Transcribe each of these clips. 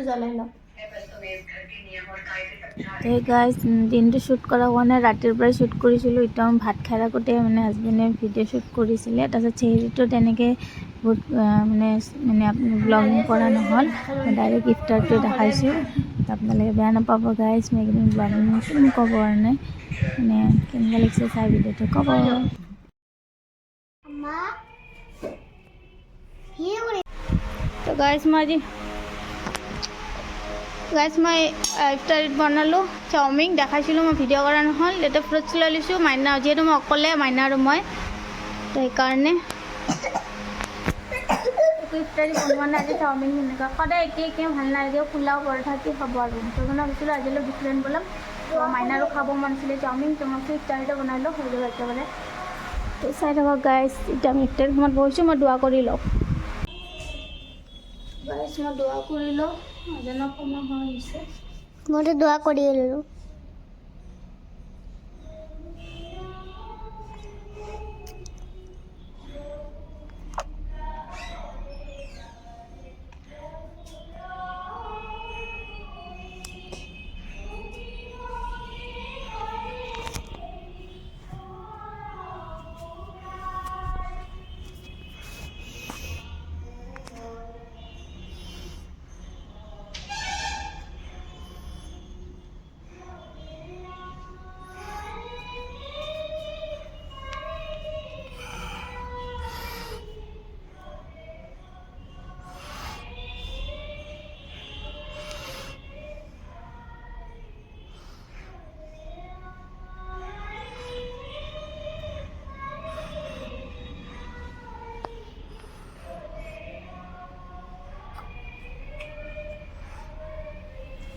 জ্বলাই লওঁ। এই গাইজ দিনটো শ্বুট কৰা হোৱা নাই, ৰাতিৰ পৰাই শ্বুট কৰিছিলোঁ। এতিয়া মই ভাত খাই থাকোঁতে মানে হাজবেণ্ডে ভিডিঅ' শ্বুট কৰিছিলে। তাৰপিছত চেহেৰীটো তেনেকৈ বহুত মানে ব্লগিং কৰা নহ'ল, ডাইৰেক্ট ইফতাৰটো দেখাইছোঁ। আপোনালোকে বেয়া নাপাব গাইজ, মই এইকেইদিন ব্লগিং কোনো ক'ব পৰা নাই, মানে কেনেকুৱা লাগিছে চাই ভিডিঅ'টো ক'ব। তো গাইজ মই ইফতাৰীত বনালোঁ চাওমিন, দেখাইছিলোঁ মই ভিডিঅ' কৰা নহ'ল। এতিয়া ফ্ৰুটছ লৈ লৈছোঁ, মাইনা যিহেতু মই অকলে, মাইনা আৰু মই, তো সেইকাৰণে একো ইফতাৰী বনোৱা নাই। আজি চাওমিন সেনেকুৱা সদায় একে ভাল নালাগে, পোলাও পৰঠা কি খাব আৰু। সেইকাৰণে ভাবিছিলোঁ আজি অলপ ডিফাৰেণ্ট বনাম। তো মাইনাৰো খাব মন আছিলে চাওমিন, তো মই ইফতাৰীটো বনাই লওঁ হৈ যাব একেবাৰে। তো চাই থাকক গাইজ, এতিয়া আমি ইফতাৰী সময়ত বহিছোঁ, মই দোৱা কৰি লওঁ। গাইজ মই দোৱা কৰি লওঁ, আজানৰ সময় হৈ আহিছে। মইতো দোৱা কৰি ল'লোঁ।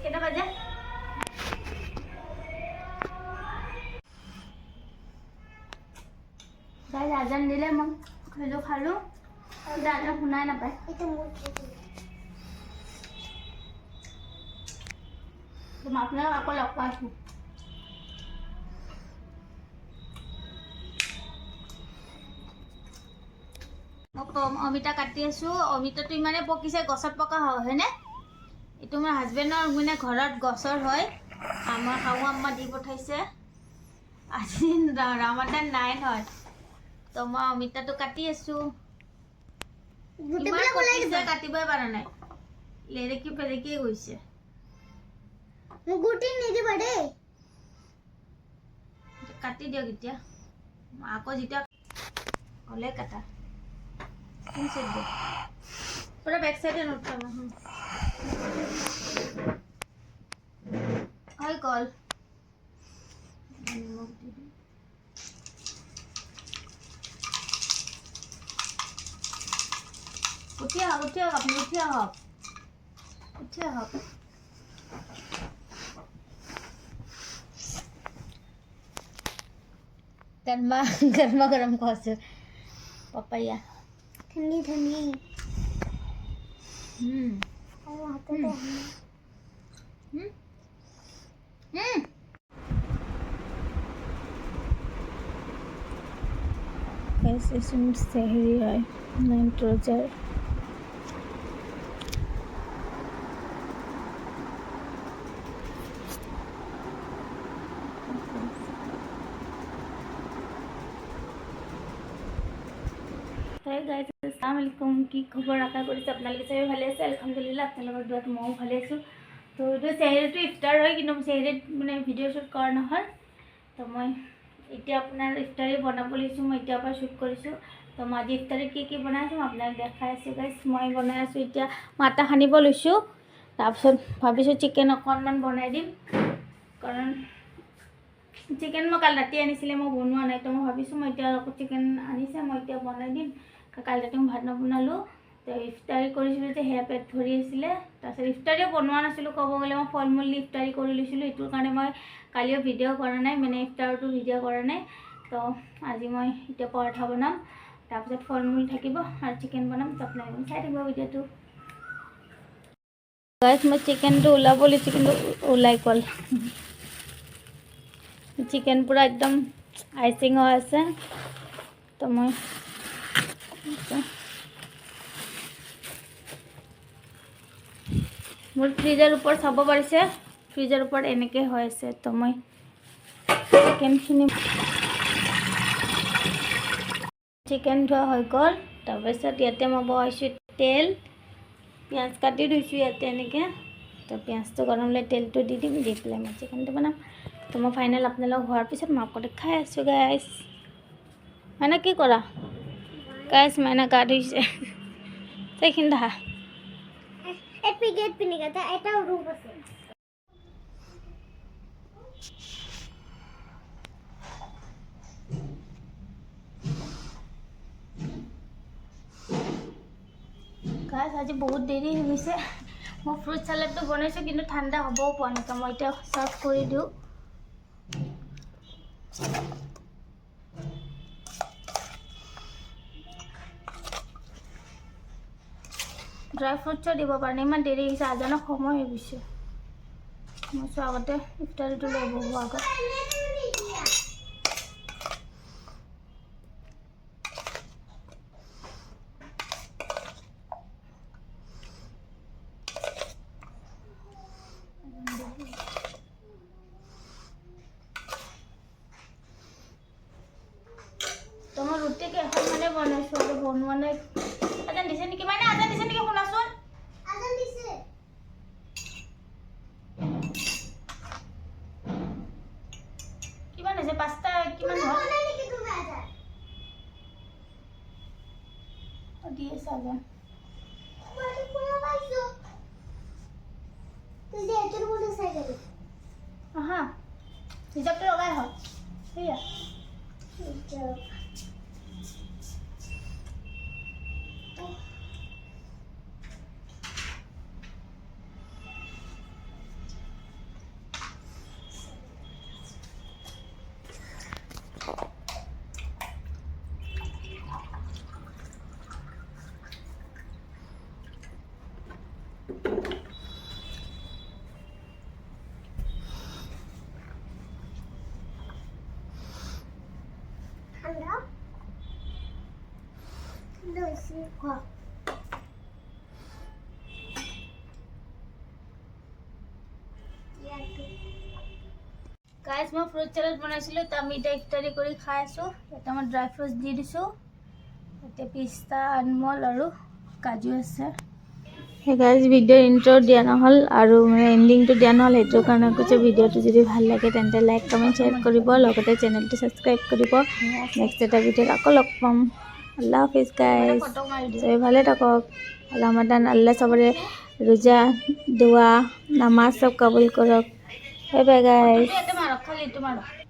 কেইটা বাজে? গাইজ আজান দিলে মই খালোঁ, এতিয়া আজান শুনাই নাপায়। মই আপোনাক আকৌ লগ পাইছোঁ। অমিতা কাটি আছোঁ। অমিতাটো ইমানে পকিছে, গছত পকা হয়নে? এইটো মোৰ হাজবেণ্ডৰ মানে ঘৰত গছৰ হয়, আমাৰ শাহু আম্মা দি পঠাইছে। আজি ৰামাদান নাই হয়, তো মই অমিতাটো কাটি আছোঁ। ইমান পকিছে, কাটিবই পৰা নাই, লেৰেকি পেৰেকিয়ে গৈছে। গুটি নিদিবা দেই, কাটি দিয়ক এতিয়া, আকৌ যেতিয়া হ'লে কাটা পুৰা বেক চাইডে নুঠাব হৈ গ'ল। উঠি আহক আপুনি, উঠি আহক। गरमा गरम खाओ पपाया ठंडी ठंडी। कैसे सहरी है नाइट्रोजन। আসসালামু আলাইকুম, কি খবৰ? আশা কৰিছোঁ আপোনালোকে সবে ভালে আছে। আলহামদুলিল্লাহ আপোনালোকৰ দোৱাত ময়ো ভালে আছোঁ। তো এইটো চেহেৰীটো ইফতাৰ হয়, কিন্তু চেহেৰীত মানে ভিডিঅ' শ্বুট কৰা নহ'ল। তো মই এতিয়া আপোনাৰ ইফতাৰী বনাব লৈছোঁ, মই এতিয়াৰ পৰা শ্বুট কৰিছোঁ। তো মই আজি ইফতাৰীত কি বনাইছোঁ মই আপোনাক দেখাই আছোঁ গাইজ। মই বনাই আছোঁ এতিয়া, মই আটা সানিব লৈছোঁ। তাৰপিছত ভাবিছোঁ চিকেন অকণমান বনাই দিম, কাৰণ চিকেন মই কালি ৰাতি আনিছিলে, মই বনোৱা নাই। তো মই ভাবিছোঁ মই এতিয়া আকৌ চিকেন আনিছে, মই এতিয়া বনাই দিম। কালি ৰাতি মই ভাত নবনালোঁ, তো ইফতাৰী কৰিছিলোঁ যে সেয়া পেট ভৰি আছিলে। তাৰপিছত ইফতাৰীও বনোৱা নাছিলোঁ, ক'ব গ'লে মই ফল মূল দি ইফতাৰী কৰি লৈছিলোঁ। এইটোৰ কাৰণে মই কালিও ভিডিঅ' কৰা নাই, মানে ইফতাৰটো ভিডিঅ' কৰা নাই। তো আজি মই এতিয়া পৰঠা বনাম, তাৰপিছত ফল মূল থাকিব আৰু চিকেন বনাম। তো আপোনালোকে চাই থাকিব ভিডিঅ'টো। গাইজ মই চিকেনটো ওলাব লৈছোঁ, কিন্তু ওলাই গ'ল। চিকেন পুৰা একদম আইচিং হৈ আছে। তো মই মোৰ ফ্ৰিজৰ ওপৰত চাব পাৰিছে ফ্ৰিজৰ ওপৰত এনেকৈ হৈ আছে তো মই চিকেন ধোৱা হৈ গ'ল তাৰপিছত ইয়াতে মই বহাইছোঁ তেল পিঁয়াজ কাটি থৈছোঁ ইয়াতে এনেকৈ তো পিঁয়াজটো গৰম হ'লে তেলটো দি দিম দি পেলাই মই চিকেনটো বনাম তো মই ফাইনেল আপোনালোক হোৱাৰ পিছত মই আকৌ খাই আছোঁ গাইছ মানে কি কৰা গাইছ মানে গা ধুইছে সেইখিনি দেখা এটাও ৰূপ আছে গাইছ আজি বহুত দেৰি হৈ গৈছে মই ফ্ৰুট চালাডটো বনাইছোঁ কিন্তু ঠাণ্ডা হ'বও পোৱা নাই তো মই এতিয়া চাৰ্ভ কৰি দিওঁ ড্ৰাই ফ্ৰুটছো দিব পাৰে ইমান দেৰি হৈছে আজানৰ সময় হৈ গৈছে মই চোৱা আগতে ইফতাৰীটো লৈ বহোঁ আগত তো মই ৰুটিকে এখন মানে বনাইছোঁ আৰু বনোৱা নাই আজান দিছে নেকি মানে আজান দিছে নেকি শুনাচোন আজান দিছে কিমান হৈছে 5টা কিমান হ'ল দি আছে আজান আহা হিচাপটো লগাই হ'ল সেয়া গাইজ মই ফ্ৰুট চালাড বনাইছিলোঁ তো আমি এতিয়া ইফতাৰী কৰি খাই আছোঁ ইয়াতে মই ড্ৰাই ফ্ৰুটছ দি দিছোঁ ইয়াতে পিস্তা আনমল আৰু কাজু আছে গাইজ ভিডিঅ'ৰ ইণ্ট্ৰ দিয়া নহ'ল আৰু মানে এণ্ডিংটো দিয়া নহ'ল সেইটোৰ কাৰণে কৈছোঁ ভিডিঅ'টো যদি ভাল লাগে তেন্তে লাইক কমেণ্ট শ্বেয়াৰ কৰিব লগতে চেনেলটো ছাবস্ক্ৰাইব কৰিব নেক্সট এটা ভিডিঅ'ত আকৌ লগ পাম আল্লাহ হাফিজ গাইজ চবেই ভালে থাকক ৰমাদান আল্লাহ চবৰে ৰোজা দোৱা নামাজ চব কবুল কৰক বাই বাই গাইজ